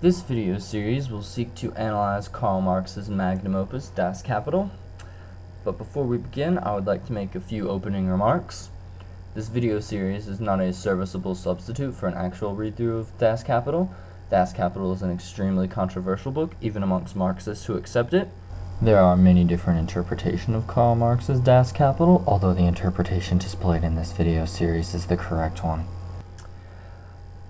This video series will seek to analyze Karl Marx's magnum opus, Das Kapital. But before we begin, I would like to make a few opening remarks. This video series is not a serviceable substitute for an actual read-through of Das Kapital. Das Kapital is an extremely controversial book, even amongst Marxists who accept it. There are many different interpretations of Karl Marx's Das Kapital, although the interpretation displayed in this video series is the correct one.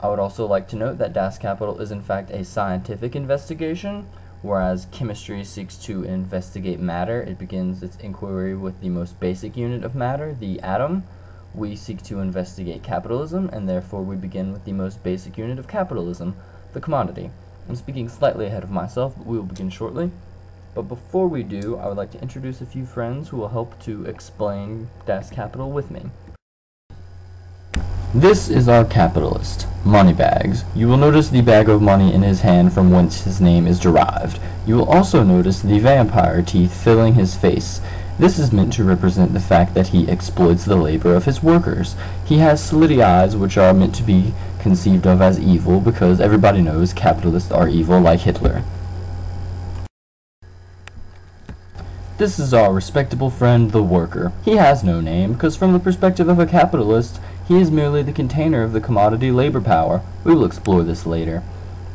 I would also like to note that Das Kapital is in fact a scientific investigation, whereas chemistry seeks to investigate matter. It begins its inquiry with the most basic unit of matter, the atom. We seek to investigate capitalism, and therefore we begin with the most basic unit of capitalism, the commodity. I'm speaking slightly ahead of myself, but we will begin shortly. But before we do, I would like to introduce a few friends who will help to explain Das Kapital with me. This is our capitalist, Moneybags. You will notice the bag of money in his hand from whence his name is derived. You will also notice the vampire teeth filling his face. This is meant to represent the fact that he exploits the labor of his workers. He has slitty eyes, which are meant to be conceived of as evil because everybody knows capitalists are evil like Hitler. This is our respectable friend, the worker. He has no name, because from the perspective of a capitalist, he is merely the container of the commodity labor power. We will explore this later.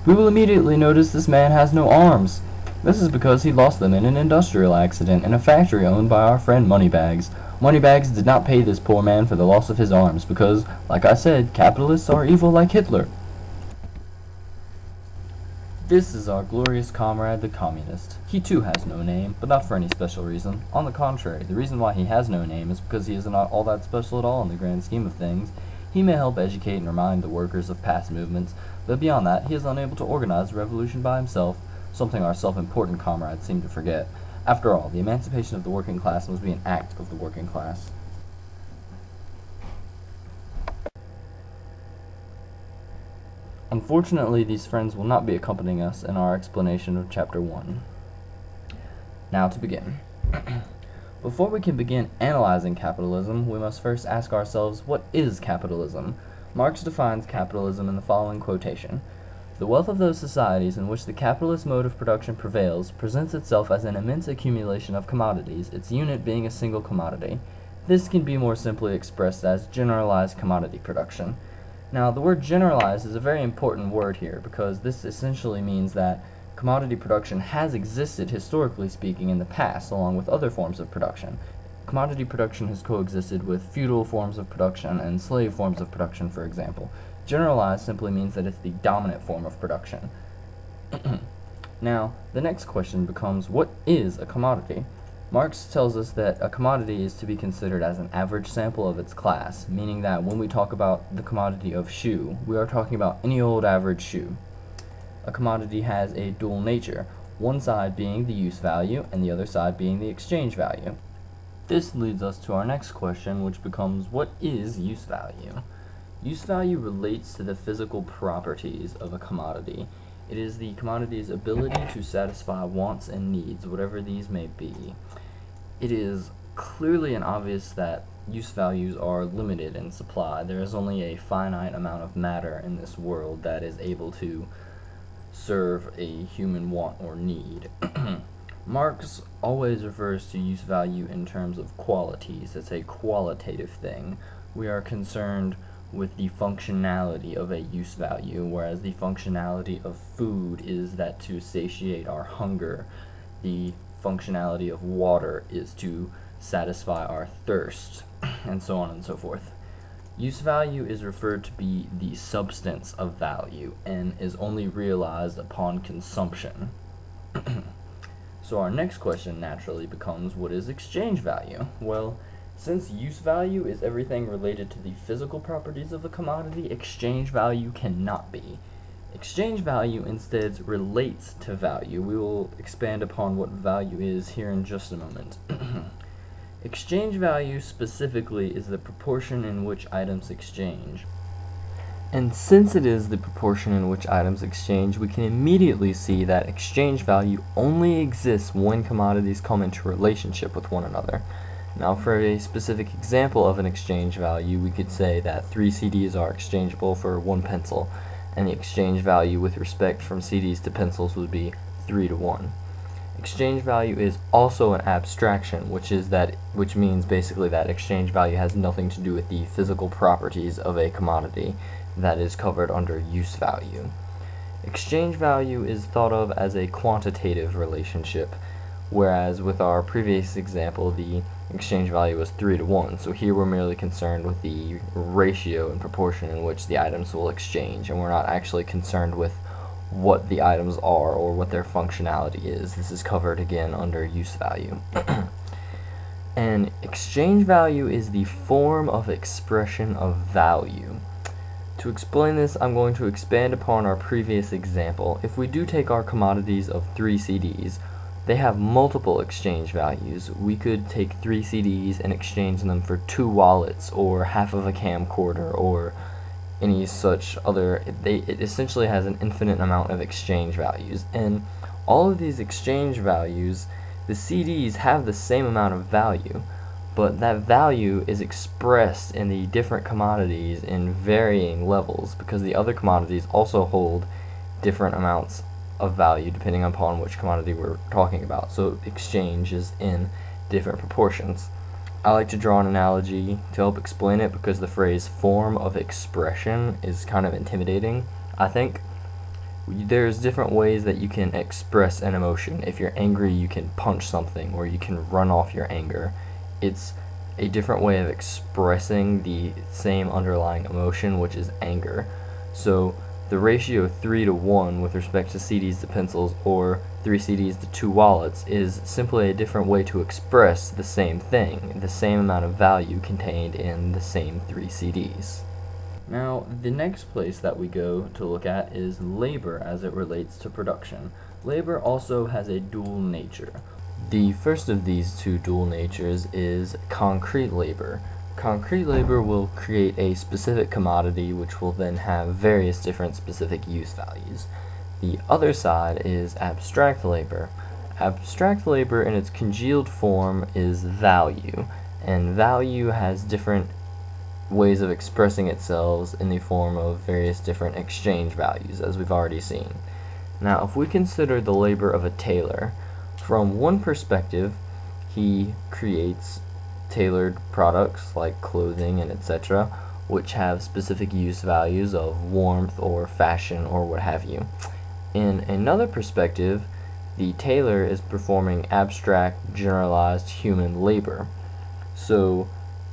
We will immediately notice this man has no arms. This is because he lost them in an industrial accident in a factory owned by our friend Moneybags. Moneybags did not pay this poor man for the loss of his arms, because, like I said, capitalists are evil like Hitler. This is our glorious comrade, the communist. He too has no name, but not for any special reason. On the contrary, the reason why he has no name is because he is not all that special at all in the grand scheme of things. He may help educate and remind the workers of past movements, but beyond that, he is unable to organize a revolution by himself, something our self-important comrades seem to forget. After all, the emancipation of the working class must be an act of the working class. Unfortunately, these friends will not be accompanying us in our explanation of Chapter 1. Now to begin. Before we can begin analyzing capitalism, we must first ask ourselves, what is capitalism? Marx defines capitalism in the following quotation: "The wealth of those societies in which the capitalist mode of production prevails presents itself as an immense accumulation of commodities, its unit being a single commodity. This can be more simply expressed as generalized commodity production." Now, the word generalized is a very important word here because this essentially means that commodity production has existed, historically speaking, in the past along with other forms of production. Commodity production has coexisted with feudal forms of production and slave forms of production, for example. Generalized simply means that it's the dominant form of production. Now, the next question becomes, what is a commodity? Marx tells us that a commodity is to be considered as an average sample of its class, meaning that when we talk about the commodity of shoe, we are talking about any old average shoe. A commodity has a dual nature, one side being the use value and the other side being the exchange value. This leads us to our next question, which becomes, what is use value? Use value relates to the physical properties of a commodity. It is the commodity's ability to satisfy wants and needs, whatever these may be. It is clearly and obvious that use values are limited in supply. There is only a finite amount of matter in this world that is able to serve a human want or need. Marx always refers to use value in terms of qualities. It's a qualitative thing. We are concerned with the functionality of a use value, whereas the functionality of food is that to satiate our hunger. The functionality of water is to satisfy our thirst, and so on and so forth. Use value is referred to be the substance of value and is only realized upon consumption. So our next question naturally becomes, what is exchange value? Well, since use value is everything related to the physical properties of a commodity, exchange value cannot be. Exchange value instead relates to value. We will expand upon what value is here in just a moment. Exchange value specifically is the proportion in which items exchange. And since it is the proportion in which items exchange, we can immediately see that exchange value only exists when commodities come into relationship with one another. Now, for a specific example of an exchange value, we could say that 3 CDs are exchangeable for 1 pencil. and the exchange value with respect from CDs to pencils would be 3 to 1. Exchange value is also an abstraction, which means basically that exchange value has nothing to do with the physical properties of a commodity that is covered under use value. Exchange value is thought of as a quantitative relationship, whereas with our previous example the exchange value was 3 to 1, so here we're merely concerned with the ratio and proportion in which the items will exchange, and we're not actually concerned with what the items are or what their functionality is. This is covered again under use value. And exchange value is the form of expression of value. To explain this, I'm going to expand upon our previous example. If we do take our commodities of 3 CDs, they have multiple exchange values. We could take 3 CDs and exchange them for 2 wallets or half of a camcorder or any such other. It essentially has an infinite amount of exchange values, and all of these exchange values, the CDs have the same amount of value, but that value is expressed in the different commodities in varying levels because the other commodities also hold different amounts of value depending upon which commodity we're talking about. So exchange is in different proportions. I like to draw an analogy to help explain it because the phrase form of expression is kind of intimidating. I think there's different ways that you can express an emotion. If you're angry, you can punch something or you can run off your anger. It's a different way of expressing the same underlying emotion, which is anger. So the ratio 3 to 1 with respect to CDs to pencils or 3 CDs to 2 wallets is simply a different way to express the same thing, the same amount of value contained in the same 3 CDs. Now, the next place that we go to look at is labor as it relates to production. Labor also has a dual nature. The first of these two dual natures is concrete labor. Concrete labor will create a specific commodity which will then have various different specific use values. The other side is abstract labor. Abstract labor in its congealed form is value, and value has different ways of expressing itself in the form of various different exchange values, as we've already seen. Now, if we consider the labor of a tailor, from one perspective, he creates tailored products like clothing and etc., which have specific use values of warmth or fashion or what have you. In another perspective, the tailor is performing abstract, generalized human labor. So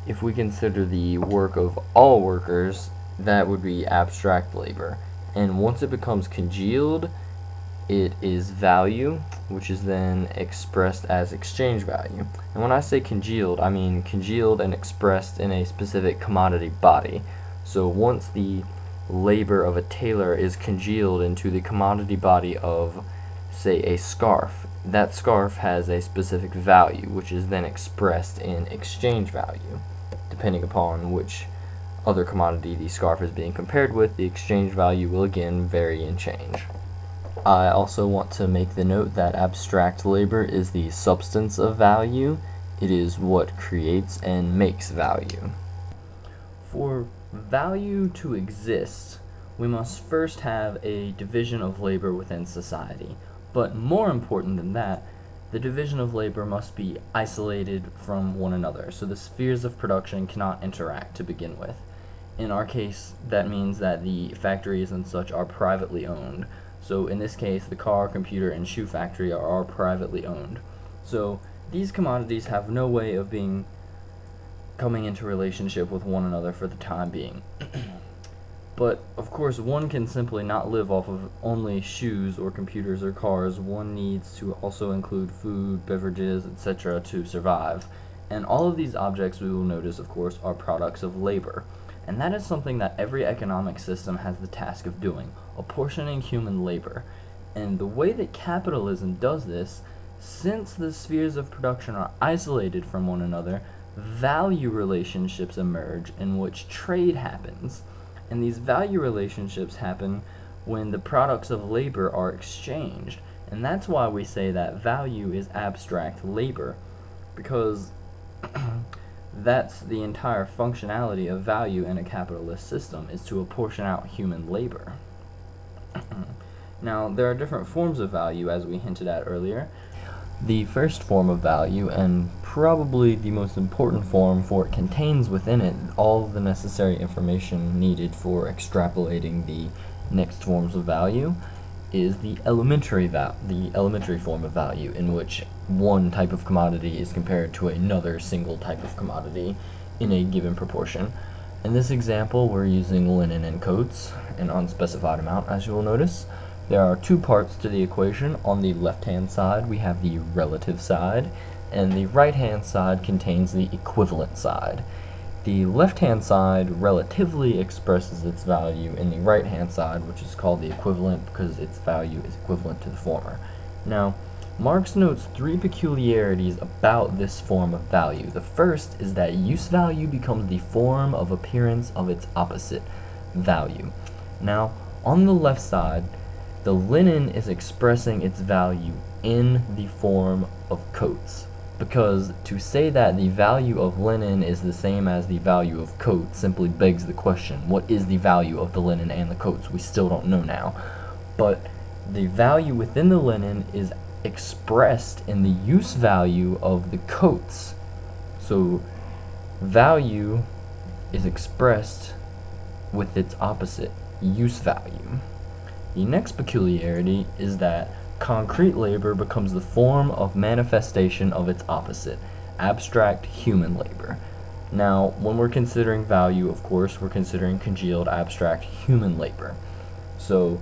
if we consider the work of all workers, that would be abstract labor. And once it becomes congealed, it is value, which is then expressed as exchange value. And when I say congealed, I mean congealed and expressed in a specific commodity body. So once the labor of a tailor is congealed into the commodity body of, say, a scarf, that scarf has a specific value, which is then expressed in exchange value. Depending upon which other commodity the scarf is being compared with, the exchange value will again vary and change. I also want to make the note that abstract labor is the substance of value. It is what creates and makes value. For value to exist, we must first have a division of labor within society. But more important than that, the division of labor must be isolated from one another, so the spheres of production cannot interact to begin with. In our case, that means that the factories and such are privately owned. So in this case, the car, computer, and shoe factory are all privately owned. So these commodities have no way of coming into relationship with one another for the time being. But of course, one can simply not live off of only shoes or computers or cars. One needs to also include food, beverages, etc. to survive. And all of these objects, we will notice, of course, are products of labor. And that is something that every economic system has the task of doing, apportioning human labor. And the way that capitalism does this, since the spheres of production are isolated from one another, value relationships emerge in which trade happens. And these value relationships happen when the products of labor are exchanged. And that's why we say that value is abstract labor, because that's the entire functionality of value in a capitalist system, is to apportion out human labor. Now, there are different forms of value, as we hinted at earlier. The first form of value, and probably the most important form, for it contains within it all of the necessary information needed for extrapolating the next forms of value, is the elementary form of value, in which one type of commodity is compared to another single type of commodity in a given proportion. In this example, we're using linen and coats, an unspecified amount, as you will notice. There are two parts to the equation. On the left-hand side, we have the relative side, and the right-hand side contains the equivalent side. The left-hand side relatively expresses its value in the right-hand side, which is called the equivalent because its value is equivalent to the former. Now, Marx notes three peculiarities about this form of value. The first is that use value becomes the form of appearance of its opposite, value. Now, on the left side, the linen is expressing its value in the form of coats, because to say that the value of linen is the same as the value of coats simply begs the question, what is the value of the linen and the coats? We still don't know now. But the value within the linen is expressed in the use value of the coats. So value is expressed with its opposite, use value. The next peculiarity is that concrete labor becomes the form of manifestation of its opposite, abstract human labor. Now, when we're considering value, of course, we're considering congealed abstract human labor. So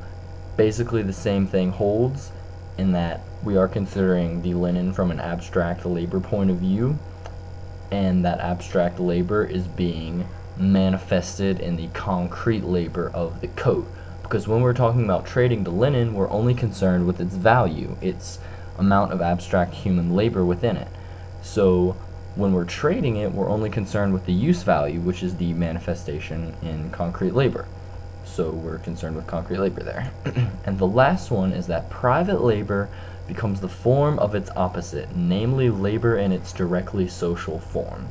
basically the same thing holds in that we are considering the linen from an abstract labor point of view, and that abstract labor is being manifested in the concrete labor of the coat. Because when we're talking about trading the linen, we're only concerned with its value, its amount of abstract human labor within it. So when we're trading it, we're only concerned with the use value, which is the manifestation in concrete labor. So we're concerned with concrete labor there. And the last one is that private labor becomes the form of its opposite, namely labor in its directly social form.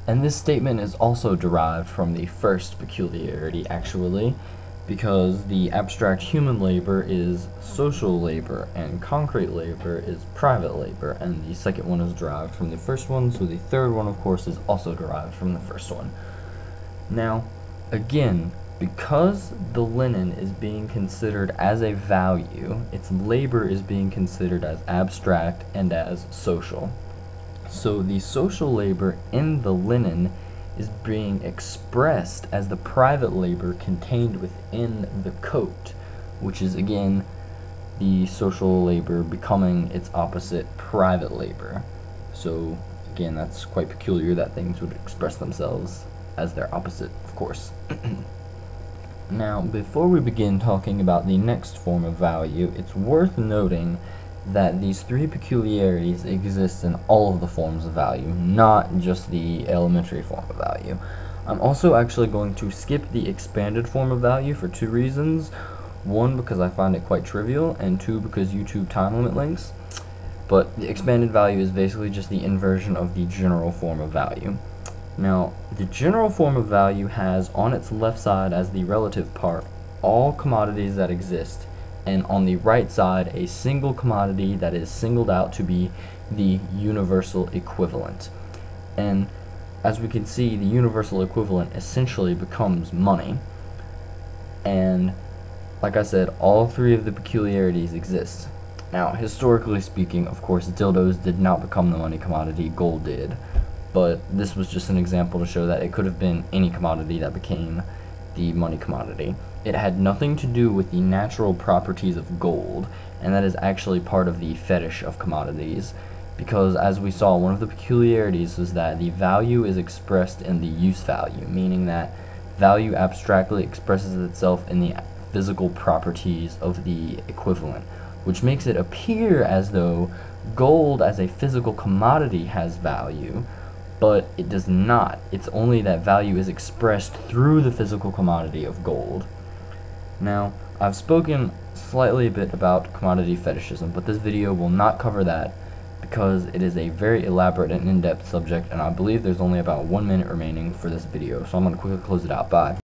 And this statement is also derived from the first peculiarity, actually, because the abstract human labor is social labor and concrete labor is private labor, and the second one is derived from the first one, so the third one, of course, is also derived from the first one. Now, again, because the linen is being considered as a value, its labor is being considered as abstract and as social. So the social labor in the linen is being expressed as the private labor contained within the coat, which is again the social labor becoming its opposite, private labor. So again, that's quite peculiar that things would express themselves as their opposite, of course. Now, before we begin talking about the next form of value, it's worth noting that these three peculiarities exist in all of the forms of value, not just the elementary form of value. I'm also actually going to skip the expanded form of value for two reasons. One, because I find it quite trivial, and two, because YouTube time limit links. But the expanded value is basically just the inversion of the general form of value. Now, the general form of value has on its left side as the relative part all commodities that exist, and on the right side a single commodity that is singled out to be the universal equivalent. And as we can see, the universal equivalent essentially becomes money. And like I said, all three of the peculiarities exist. Now, historically speaking, of course, dildos did not become the money commodity, gold did. But this was just an example to show that it could have been any commodity that became the money commodity. It had nothing to do with the natural properties of gold, and that is actually part of the fetish of commodities, because as we saw, one of the peculiarities was that the value is expressed in the use value, meaning that value abstractly expresses itself in the physical properties of the equivalent, which makes it appear as though gold as a physical commodity has value, but it does not. It's only that value is expressed through the physical commodity of gold. Now, I've spoken slightly a bit about commodity fetishism, but this video will not cover that because it is a very elaborate and in-depth subject, and I believe there's only about 1 minute remaining for this video, so I'm going to quickly close it out. Bye.